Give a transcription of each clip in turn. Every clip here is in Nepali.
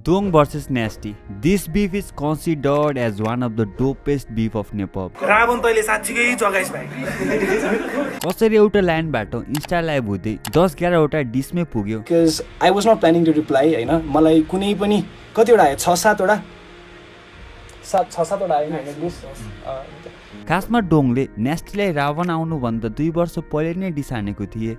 Dong versus Nasty. This beef is considered as one of the dopest beef of Nepal. Ravan तैले साच्चीकै जगाइस भाइ कसरी एउटा लाइनबाट इन्स्टा लाइभ हुँदै 10-11 वटा डिसमै पुग्यो because I was not planning to reply हैन मलाई कुनै पनि कतिवटा आयो 6-7 वटा 6-7 वटा आयो हैन डिस खासमा डोङले नेस्टीलाई रावण आउनु भन्दा 2 वर्ष पहिले नै डिस हानेको थिए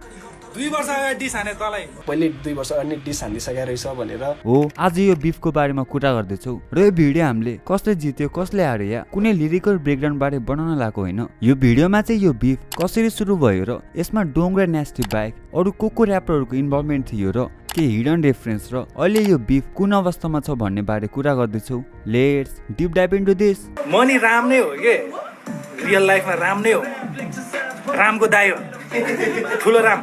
2 वर्ष अगाडि डिस हाने तलाई पहिले 2 वर्ष अगाडि डिस हानिसकेको रहेछ भनेर हो आज यो बिफको बारेमा कुरा गर्दैछौ र यो भिडियो हामीले कसले जित्यो कसले हार्यो या कुनै लिरिकल ब्रेकडाउन बारे बनाउन लागेको हैन यो भिडियोमा चाहिँ यो बिफ कसरी सुरु भयो र यसमा डोङ र नेस्टी बाइक अरु को र्यापरहरुको इन्भल्भमेन्ट थियो र के हिडन रेफरेन्स र अहिले यो बिफ कुन अवस्थामा छ भन्ने बारे कुरा गर्दैछौ let's deep dive into this मनी राम नै हो के रियल लाइफमा राम नै हो रामको दाइ हो ठुलो राम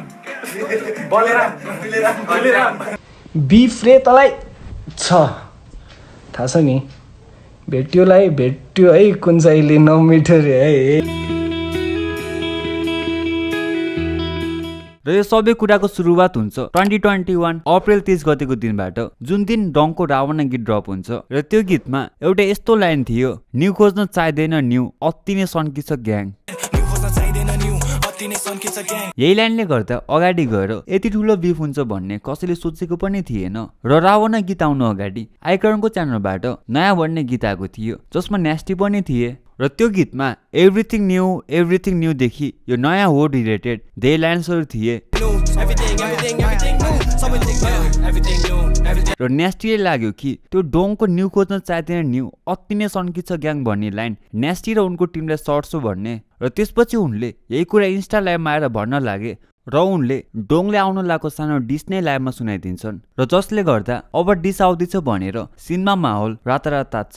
बलराम बिफ रे तलाई छ थाहा छ नि भेट्योलाई भेट्यो है कुन चाहिँले नमिठो रे है र यो सबै कुराको सुरुवात हुन्छ 2021 अप्रिल 30 गतेको दिनबाट जुन दिन डङको रावण गीत ड्रप हुन्छ र त्यो गीतमा एउटा यस्तो लाइन थियो न्यू खोज्न चाहिदैन न्यू अति नै सन्किछ ग्याङ यही लाइनले गर्दा अगाडि गएर यति ठुलो बिफ हुन्छ भन्ने कसैले सोचेको पनि थिएन र रावण गीत आउनु अगाडि आइकर्नको च्यानलबाट नयाँ भन्ने गीत आएको थियो जसमा नेस्टी पनि थिए र त्यो गीतमा एभ्रिथिङ न्यू देखि यो नयाँ वर्ड रिलेटेड धेरै लाइन्सहरु थिए र नेस्टीले लाग्यो कि त्यो डोङको न्यू खोज्न चाहिदैन न्यू अति नै सन्किछ ग्याङ भन्ने लाइन नेस्टी र उनको टिमलाई सर्ट्छु भन्ने र त्यसपछि उनले यही कुरा इन्स्टा लाइभमा आएर भन्न लागे र उनले डोङले आउन लागेको सानो डिस नै लाइभमा सुनाइदिन्छन् र जसले गर्दा अब डिस आउँदैछ भनेर सिनमा माहौल रातारात तात्छ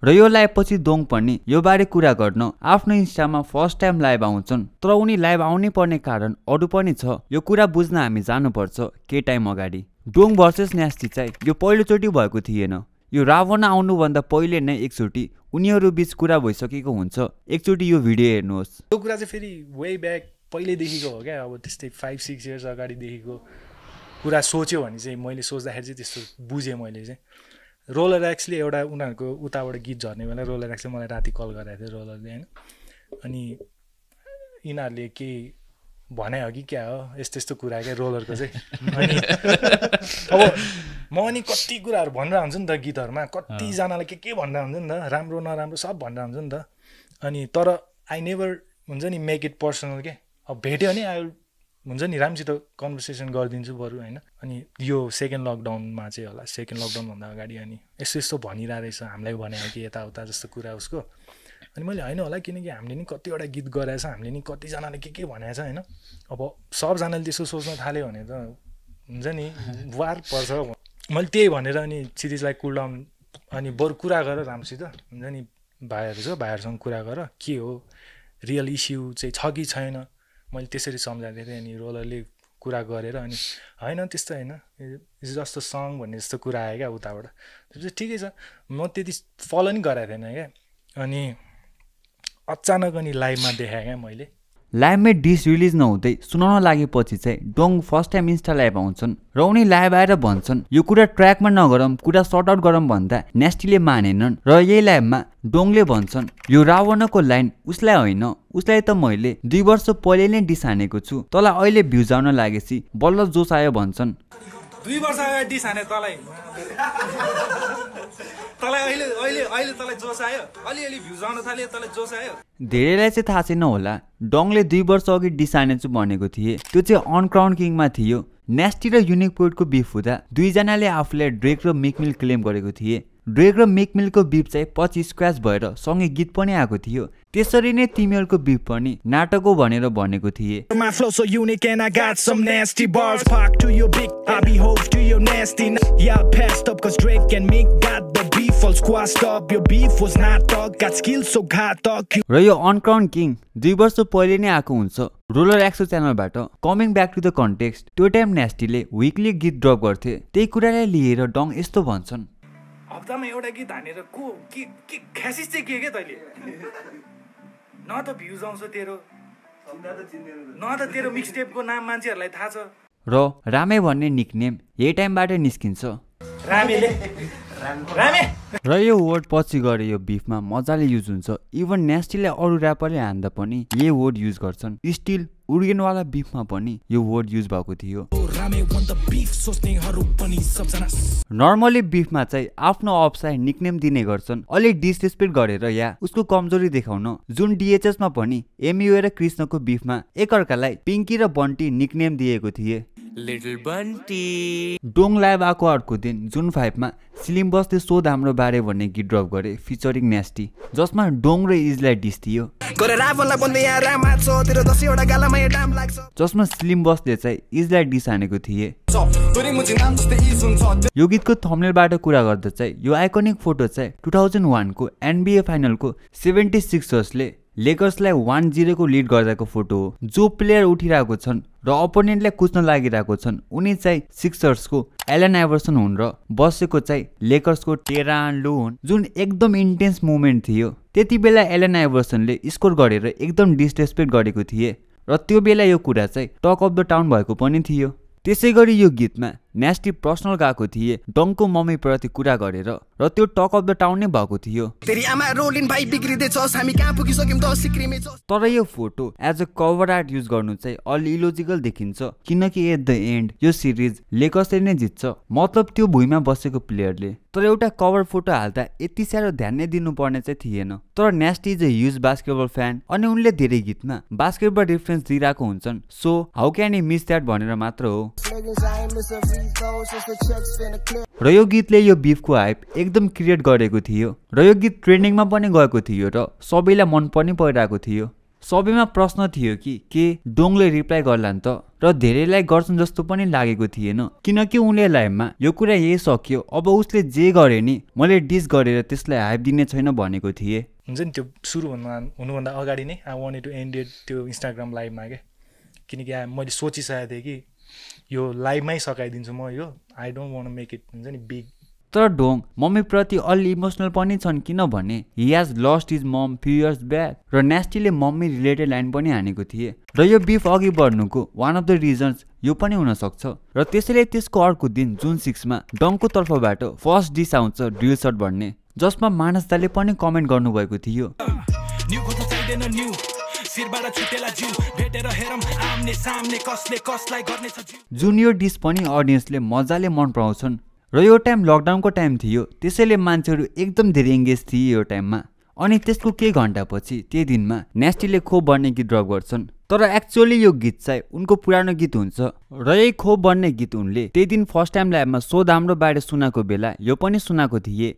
र यो लाइभ पछि डोङ पनि यो बारे कुरा गर्न आफ्नो इन्स्टामा फर्स्ट टाइम लाइभ आउँछन् तर उनी लाइभ आउनै पर्ने कारण अरु पनि छ यो कुरा बुझ्न हामी जानुपर्छ के टाइम अगाडि डोङ भर्सेस नेस्टी चाहिँ यो पहिलोचोटि भएको थिएन यो रावण आउनु भन्दा पहिले नै एकचोटि उनीहरु बीच कुरा भइसकेको हुन्छ एकचोटि यो भिडियो हेर्नुहोस् यो कुरा चाहिँ फेरि वे ब्याक पहिले देखिको हो क्या अब त्यस्तै 5-6 इयर्स अगाडि देखिको कुरा सोच्यो भने चाहिँ मैले सोच्दाखेरि चाहिँ त्यस्तो बुझेँ मैले चाहिँ रोलर एक्सले एउटा उनीहरूको उताबाट गीत झर्ने बेला रोलर एक्सले मलाई राति कल गरेको थियो रोलरले हैन अनि यिनीहरूले के भने हो कि क्या हो यस्तो कुरा क्या रोलरको चाहिँ अनि अब म अनि कति कुराहरू भनेर हुन्छ नि त गीतहरूमा कतिजनाले के भनेर हुन्छ नि त राम्रो नराम्रो सब भनेर हुन्छ नि त अनि तर आई नेभर हुन्छ नि मेक इट पर्सनल के अब भेट्यो भने आई हुन्छ नि राम्रोसित कन्भर्सेसन गरिदिन्छु बरु होइन अनि यो सेकेन्ड लकडाउनमा चाहिँ होला सेकेन्ड लकडाउनभन्दा अगाडि अनि यस्तो भनिरहेको रहेछ हामीलाई भने कि यताउता जस्तो कुरा उसको अनि मैले होइन होला किनकि हामीले नि कतिवटा गीत गराएछ हामीले नि कतिजनाले के भनेको छ होइन अब सबजनाले त्यसो सोच्न थाल्यो भने त हुन्छ नि वार पर्छ मैले त्यही भनेर अनि सिरिजलाई कुल डाउन अनि बरु कुरा गर राम्रोसित हुन्छ नि भाइहरू छ भाइहरूसँग कुरा गर के हो रियल इस्यु चाहिँ छ कि छैन मैले त्यसरी सम्झाएको थिएँ अनि रोलरले कुरा गरेर अनि होइन त्यस्तो होइन इट्स जस्ट अ सङ भन्ने जस्तो कुरा आयो क्या उताबाट त्यसपछि ठिकै छ म त्यति फलो नि गराएको थिएन क्या अनि अचानक अनि लाइभमा देखाएँ क्या मैले लाइभमै डिस रिलिज नहुँदै सुनाउन लागेपछि चाहिँ डोङ फर्स्ट टाइम इन्स्टा लाइभ आउँछन् र उनी लाइभ आएर भन्छन् यो कुरा ट्र्याकमा नगरौँ कुरा सर्ट आउट गरौँ भन्दा नेस्टीले मानेनन् र यही लाइभमा डोङले भन्छन् यो रावणको लाइन उसलाई होइन उसलाई त मैले 2 वर्ष पहिले नै डिस हानेको छु तँलाई अहिले भ्युज आउन लागेपछि बल्ल जोस आयो भन्छन् 2 वर्ष अगाडि डिस हाने तलाई अहिले तलाई जोस आयो अलि भ्युज आउन थाल्यो तलाई जोस आयो धेरैलाई चाहिँ थाहा छैन होला डङले 2 वर्ष अघि डिस हानेछु भनेको थिए त्यो चाहिँ अन क्राउन किङमा थियो नेस्टी र युनिक पोइन्टको बिफ हुँदा दुईजनाले आफूलाई ड्रेक र मिक मिल क्लेम गरेको थिए ड्रेक र मिक मिलको बिफ चाहिँ पछि स्क्र्याच भएर सँगै गीत पनि आएको थियो त्यसरी नै तिमीहरूको बिफ पनि नाटक हो भनेर भनेको थिए र यो अनक्राउन किङ 2 वर्ष पहिले नै आएको हुन्छ रोलर एक्सो च्यानलबाट coming back to the context त्यो टाइम नेस्टीले विकली गीत ड्रप गर्थे त्यही कुरालाई लिएर डङ यस्तो भन्छन् हप्तामा एउटा गीत हानेर के ख्यासिस चाहिँ के तैँले न त भ्युज आउँछ तेरो न त तेरो मिक्स टेपको नाम मान्छेहरूलाई थाहा छ। र रामे भन्ने निकनेम यही टाइमबाट निस्किन्छ। र यो वर्ड पछि गएर यो बिफमा मजाले युज हुन्छ। इभन नेस्टीले अरू र्यापरले हान्दा पनि यही वर्ड युज गर्छन्। स्टिल उर्गेनवाला बिफमा पनि यो वर्ड युज भएको थियो। नर्मली बिफमा चाहिँ आफ्नो अफलाई निकनेम दिने गर्छन् अलि डिसरेस्पेक्ट गरेर या उसको कमजोरी देखाउन। जुन डिएचएसमा पनि एमयू र कृष्णको बिफमा एकअर्कालाई पिङ्की र बन्टी निकनेम दिएको थिए। लिटल बन्टी। डोङ लाइभ आएको अर्को दिन जुन 5 मा स्लिम बसले सोध हाम्रो बारे भन्ने गीत ड्रप गरे फिचरिङ नेस्टी, जसमा डोङ र इजलाई डिस थियो। जसमा स्लिम बसले चाहिँ इजलाई डिस हानेको थिए। यो गीतको थम्बनेलबाट कुरा गर्दा चाहिँ यो आइकोनिक फोटो चाहिँ 2001 को एनबीए फाइनलको 76र्सले लेकर्सलाई 1-0 को लिड गर्दाको फोटो हो। जो प्लेयर उठिरहेको छन् र अपोनेन्टलाई कुच्न लागिरहेको छन् उनी चाहिँ सिक्सर्सको एलन आइभर्सन हुन् र बसेको चाहिँ लेकर्सको टेरान लू हुन्, जुन एकदम इन्टेन्स मोमेन्ट थियो। त्यति बेला एलन आइभर्सनले स्कोर गरेर एकदम डिसरेस्पेक्ट गरेको थिए र त्यो बेला यो कुरा चाहिँ टक अफ द टाउन भएको पनि थियो। त्यसै गरी यो गीतमा नेस्टी पर्सनल गएको थिए डङको मम्मी प्रति कुरा गरेर र त्यो टक अफ द टाउन नै भएको थियो। तर यो photo as a cover art use गर्नु चाहिँ अलि इलोजिकल देखिन्छ, किनकि एट द एन्ड यो सिरिज लेकर्सले नै जित्छ, मतलब त्यो भुइँमा बसेको प्लेयरले। तर एउटा कभर फोटो हाल्दा यति साह्रो ध्यान नै दिनुपर्ने चाहिँ थिएन। तर Nasty is a huge basketball fan अनि उनले धेरै गीतमा बास्केटबल रेफरेन्स दिइरहेको हुन्छन्, so how can you miss that भनेर मात्र हो। र यो गीतले यो बिफको हाइप एकदम क्रिएट गरेको थियो र यो गीत ट्रेन्डिङमा पनि गएको थियो र सबैलाई मन पनि परिरहेको थियो। सबैमा प्रश्न थियो कि के डोङले रिप्लाई गर्लान् त, र धेरैलाई गर्छन् जस्तो पनि लागेको थिएन, किनकि उनले लाइभमा यो कुरा यही सक्यो अब उसले जे गरे नि मैले डिस गरेर त्यसलाई हाइप दिने छैन भनेको थिए। हुन्छ नि त्यो सुरु हुनुभन्दा अगाडि नै I wanted to end it त्यो इन्स्टाग्राम लाइभमा क्या, किनकि मैले सोचिसकेको थिएँ कि यो लाइभमै सकाइदिन्छु म यो, I don't want make it हुन्छ नि बिग। तर डोङ मम्मी प्रति अलि इमोसनल पनि छन्, किनभने he has lost his mom few years back र नेस्टीले मम्मी रिलेटेड लाइन पनि हानेको थिए र यो बिफ अघि बढ्नुको वान अफ द रिजन्स यो पनि हुन सक्छ। र त्यसैले त्यसको अर्को दिन जुन 6 मा डङको तर्फबाट फर्स्ट डिस आउँछ ड्रिल सर्ट भन्ने, जसमा मानस दाले पनि कमेन्ट गर्नुभएको थियो। जुन यो डिस पनि अडियन्सले मजाले मन पराउँछन् र यो टाइम लकडाउनको टाइम थियो, त्यसैले मान्छेहरू एकदम धेरै एङ्गेज थिए यो टाइममा। अनि त्यसको केही घन्टा पछि त्यही दिनमा नेस्टीले खोप बन्ने गीत ड्रप गर्छन्। तर एक्चुअली यो गीत चाहिँ उनको पुरानो गीत हुन्छ र यही खोप बन्ने गीत उनले त्यही दिन फर्स्ट टाइम लाइभमा सोध हाम्रो बारे सुनाएको बेला यो पनि सुनाएको थिए।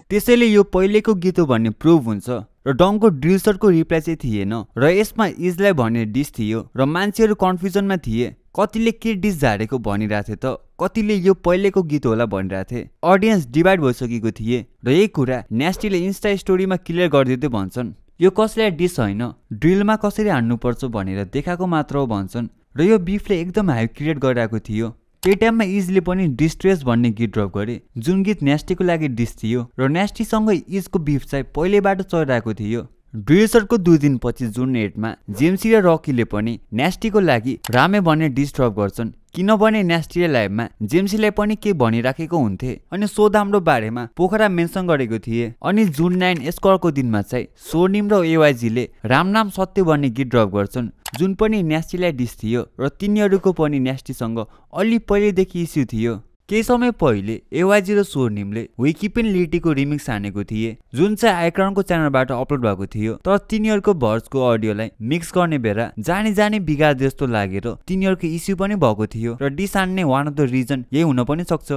त्यसैले यो पहिलेको गीत हो भन्ने प्रुभ हुन्छ। र डङको ड्रिल सर्टको रिप्लाई चाहिँ थिएन र यसमा इजलाई भन्ने डिस थियो र मान्छेहरू कन्फ्युजनमा थिए, कतिले के डिस झारेको भनिरहेथे त कतिले यो पहिलेको गीत होला भनिरहेथे। अडियन्स डिभाइड भइसकेको थिए र यही कुरा नेस्टीले इन्स्टा स्टोरीमा क्लियर गरिदिँदै भन्छन् यो कसैलाई डिस होइन ड्रिलमा कसरी हान्नुपर्छ भनेर देखाएको मात्र हो भन्छन्। र यो बिफले एकदम हाइप क्रिएट गरिरहेको थियो। त्यही टाइममा इजले पनि डिस्ट्रेस भन्ने गीत ड्रप गरे, जुन गीत नेस्टीको लागि डिस थियो र नेस्टीसँग इजको बिफ चाहिँ पहिलेबाट चलिरहेको थियो। ड्रिल सर्टको 2 दिनपछि जुन 8 मा जेम्सी र रकीले पनि नेस्टीको लागि रामे भन्ने डिस ड्रप गर्छन्, किनभने नेस्टीले लाइभमा जेम्सीलाई पनि के भनिराखेको हुन्थे अनि सोध हाम्रो बारेमा पोखरा मेन्सन गरेको थिए। अनि जुन 9 यसको अर्को दिनमा चाहिँ सोनिम र एवाइजीले रामनाम सत्य भन्ने गीत ड्रप गर्छन्, जुन पनि नेस्टीलाई डिस थियो र तिनीहरूको पनि नेस्टीसँग अलि पहिलेदेखि इस्यु थियो। केही समय पहिले एवाइजी र सोनिमले वी किप इन लिटीको रिमिक्स हानेको थिए, जुन चाहिँ आइक्रनको च्यानलबाट अपलोड भएको थियो। तर तिनीहरूको भर्सको अडियोलाई मिक्स गर्ने बेला जानी जानी बिगार जस्तो लागेर तिनीहरूको इस्यु पनि भएको थियो र डिस हान्ने वान अफ द रिजन यही हुन पनि सक्छ।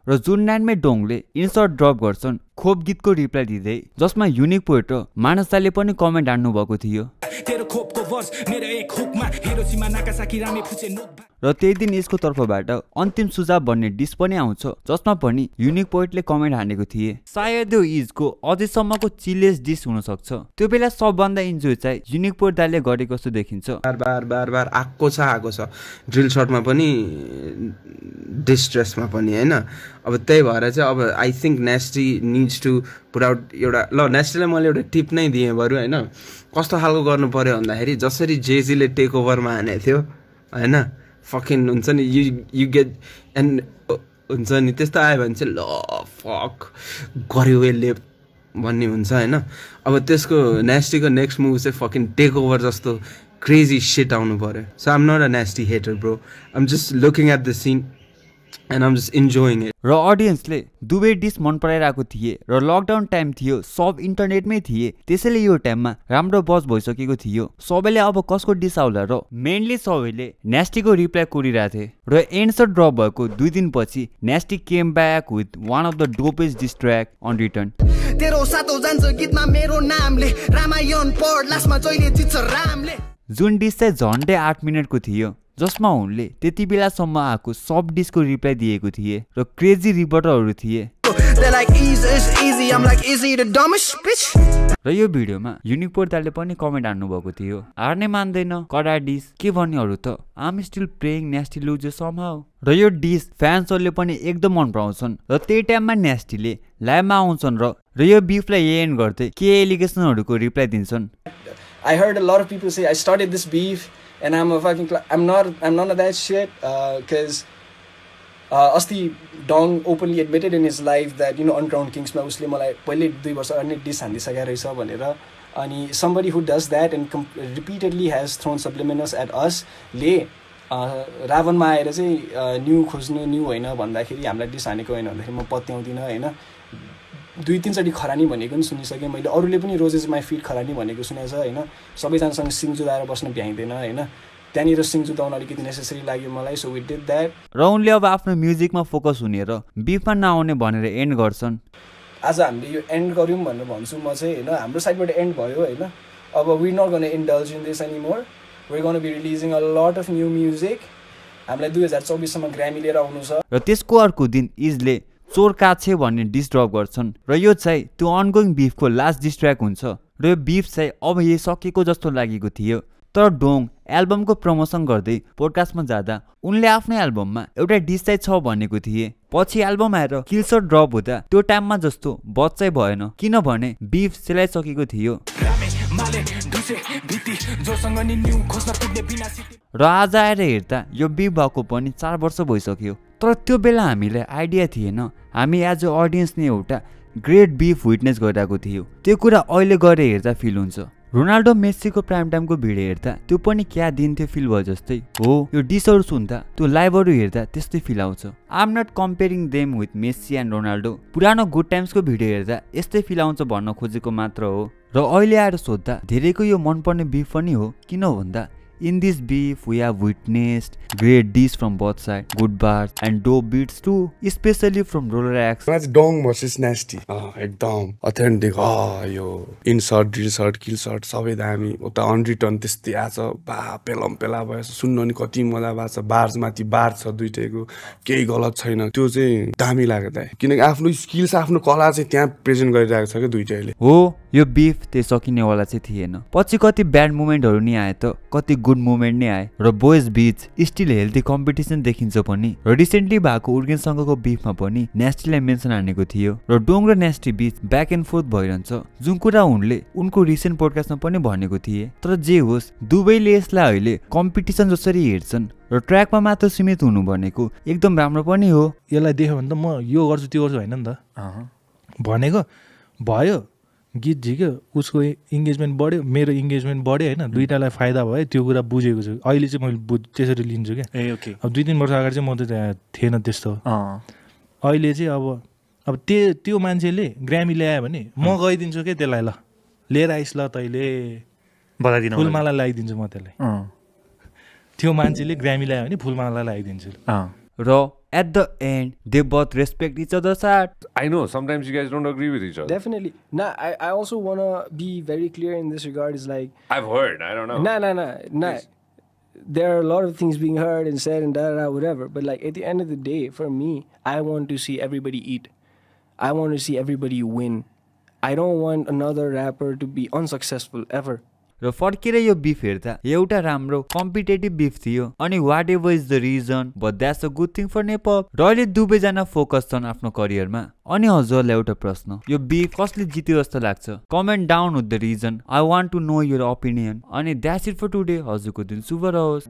र जुन 9 मा डोङले इन्सर्ट ड्रप गर्छन् खोप गीतको रिप्लाई दिँदै, जसमा युनिक पोइट र मानसदाले पनि कमेन्ट हान्नु भएको थियो। र त्यही दिन यसको तर्फबाट अन्तिम सुझाव भन्ने डिस पनि आउँछ जसमा पनि युनिक पोइन्टले कमेन्ट हानेको थिए सायद यो इजको अझैसम्मको चिलेस्ट डिस हुन सक्छ त्यो बेला सबभन्दा इन्जोय चाहिँ युनिक पोइन्ट दाले गरेको जस्तो देखिन्छ बार आएको छ ड्रिल शटमा पनि डिस्ट्रेसमा पनि हैन अब त्यही भएर चाहिँ अब I think Nasty needs to put out एउटा ल नेस्टीलाई मैले एउटा टिप नै दिएँ बरु हैन कस्तो खालको गर्नु पर्यो भन्दाखेरि जसरी जेजीले टेक ओभरमा हानेको थियो हैन फकिङ हुन्छ नि यु गेट एन्ड हुन्छ नि त्यस्तो आयो भने चाहिँ ल फक गर्यो यसले भन्ने हुन्छ हैन अब त्यसको नेस्टीको नेक्स्ट मुभ चाहिँ फकिङ टेक ओभर जस्तो क्रेजी शिट आउनु पर्यो so I'm not a Nasty hater bro I'm just looking at the scene and I'm just enjoying it र अडियन्सले दुवै डिस मन पराइरहेको थिए र लकडाउन टाइम थियो सब इन्टरनेटमै थिए त्यसैले यो टाइममा राम्रो बज भइसकेको थियो सबैले अब कसको डिस आउला र मेनली सबैले नेस्टीको रिप्लाई कोरिरहेको थिए र एन्सर ड्रप भएको 2 दिनपछि Nasty came back with one of the dopest diss track on return तेरो सातो जान्छ गीतमा मेरो नामले रामायण पढ लास्टमा जहिले जित्छ रामले जुन डिस चाहिँ झन्डै 8 मिनटको थियो जसमा उनले त्यति बेलासम्म आएको सब डिसको रिप्लाई दिएको थिए र क्रेजी रिपोर्टरहरू थिए र यो भिडियोमा युनिक पोर्टालले पनि कमेन्ट हान्नु भएको थियो हार्ने मान्दैन कडा डिस के भन्नेहरू त आम स्टिल प्लेइङ नेस्टी लुज समहाउ र यो डिस फ्यान्सहरूले पनि एकदम मन पराउँछन् र त्यही टाइममा नेस्टीले लाइभमा आउँछन् र यो बिफलाई एन्ड गर्दै के एलिगेसनहरूको रिप्लाई दिन्छन् I heard a lot of people say I started this beef and I'm a fucking I'm none of that shit because Asti Dong openly admitted in his life that Uncrowned Kings ma usle malai paile 2 वर्ष अनि डिस हान्दिसकेको रहेछ भनेर अनि somebody who does that and repeatedly has thrown subliminals at us ले रावणमा आएर चाहिँ न्यू खोज्नु न्यू होइन भन्दाखेरि हामीलाई डिस हानेको होइन भन्दाखेरि म पत्याउँदिनँ होइन 2-3 चोटि खरानी भनेको पनि सुनिसकेँ मैले अरूले पनि रोजेस माई फिट खरानी भनेको सुनेछ होइन सबैजनासँग सिङ जुदाएर बस्न भ्याइँदैन होइन त्यहाँनिर सिङ जुदाउन अलिकति नेसेसरी लाग्यो मलाई सो वी डिड द्याट र उनले अब आफ्नो म्युजिकमा फोकस हुने र बिफमा नआउने भनेर एन्ड गर्छन् आज हामीले यो एन्ड गऱ्यौँ भनेर भन्छु म चाहिँ होइन हाम्रो साइडबाट एन्ड भयो होइन अब we not gonna indulge in this anymore we gonna be releasing a lot of new music हामीलाई 2024 सम्म ग्रामी लिएर आउनु छ र त्यसको अर्को दिन इजले चोर काछे भन्ने डिस ड्रप गर्छन् र यो चाहिँ त्यो अनगोइङ बिफको लास्ट डिस ट्र्याक हुन्छ र यो बिफ चाहिँ अब यही सकेको जस्तो लागेको थियो तर डोङ एल्बमको प्रमोसन गर्दै पोडकास्टमा जाँदा उनले आफ्नो एल्बममा एउटा डिस चाहिँ छ भनेको थिए पछि एल्बम आएर किलसट ड्रप हुँदा त्यो टाइममा जस्तो बच्चै भएन किनभने बिफ सेलाइसकेको थियो र आज आएर हेर्दा यो बिफ भएको पनि 4 वर्ष भइसक्यो तर त्यो बेला हामीलाई आइडिया थिएन हामी एज अ अडियन्स नै एउटा ग्रेट बिफ विटनेस गरिरहेको थियो त्यो कुरा अहिले गएर हेर्दा फिल हुन्छ रोनाल्डो मेस्सीको प्राइम टाइमको भिडियो हेर्दा त्यो पनि क्या दिन थियो फिल भयो जस्तै हो यो डिसहरू सुन्दा त्यो लाइभहरू हेर्दा त्यस्तै फिल आउँछ I am not comparing them with Messi and Ronaldo पुरानो गुड टाइम्सको भिडियो हेर्दा यस्तै फिल आउँछ भन्न खोजेको मात्र हो र अहिले आएर सोद्धा धेरैको यो मनपर्ने बिफ पनि हो किन भन्दा In this beef, we have witnessed great deeds from both sides, good bars and dope beats too, especially from Roller X. That's Dong versus Nasty. एकदम authentic. यो insert, resort, kill shot सबै दामी उता on return त्यस्तै आछ बा पेलम पेला भयो सुन्न नि कति मजा भएको छ बार्स माथि बार छ दुईटैको केही गलत छैन त्यो चाहिँ दामी लाग्यो दाइ किनकि आफ्नो स्किल्स आफ्नो कला चाहिँ त्यहाँ प्रेजेन्ट गरिरहेको छ के दुईटैले हो यो बिफ त्यही सकिनेवाला चाहिँ थिएन पछि कति ब्याड मोमेन्टहरू नि आए त कति गुड मोमेन्ट नै आए र बोइज बीच स्टिल हेल्दी कम्पिटिसन देखिन्छ पनि र रिसेन्टली भएको उर्गेनसँगको बिफमा पनि नेस्टीलाई मेन्सन हानेको थियो र डोङ र नेस्टी बीच ब्याक एन्ड फोर्थ भइरहन्छ जुन कुरा उनले उनको रिसेन्ट पोडकास्टमा पनि भनेको थिए तर जे होस् दुवैले यसलाई अहिले कम्पिटिसन जसरी हेर्छन् र ट्र्याकमा मात्र सीमित हुनु भनेको एकदम राम्रो पनि हो यसलाई देख्यो भने त म यो गर्छु त्यो गर्छु होइन नि त भनेको भयो गीत झिक्यो उसको इङ्गेजमेन्ट बढ्यो मेरो इङ्गेजमेन्ट बढ्यो होइन दुइटालाई फाइदा भयो त्यो कुरा बुझेको छु अहिले चाहिँ मैले त्यसरी लिन्छु क्या ए ओके अब 2-3 वर्ष अगाडि चाहिँ म त थिएन त्यस्तो अहिले चाहिँ अब त्यो मान्छेले ग्रामी ल्यायो भने म गइदिन्छु क्या त्यसलाई ल लिएर आइस ल तैँले बताइदिनु फुलमाला लगाइदिन्छु म त्यसलाई त्यो मान्छेले ग्रामी ल्यायो भने फुलमाला लगाइदिन्छु र at the end they both respect each other's art. I know sometimes you guys don't agree with each other. Definitely. Nah, I also want to be very clear in this regard is like I've heard, I don't know. Nah. there are a lot of things being heard and said and da whatever. But like at the end of the day, for me, I want to see everybody eat. I want to see everybody win. I don't want another rapper to be unsuccessful ever. र फर्केर यो बिफ हेर्दा एउटा राम्रो कम्पिटेटिभ बिफ थियो अनि whatever is the reason but that's a good thing for नेपप र अहिले दुवैजना फोकस छन् आफ्नो करियरमा अनि हजुरलाई एउटा प्रश्न यो बिफ कसले जित्यो जस्तो लाग्छ comment down with the reason I want to know your opinion अनि द्याट्स इट फर टुडे हजुरको दिन शुभ रहोस्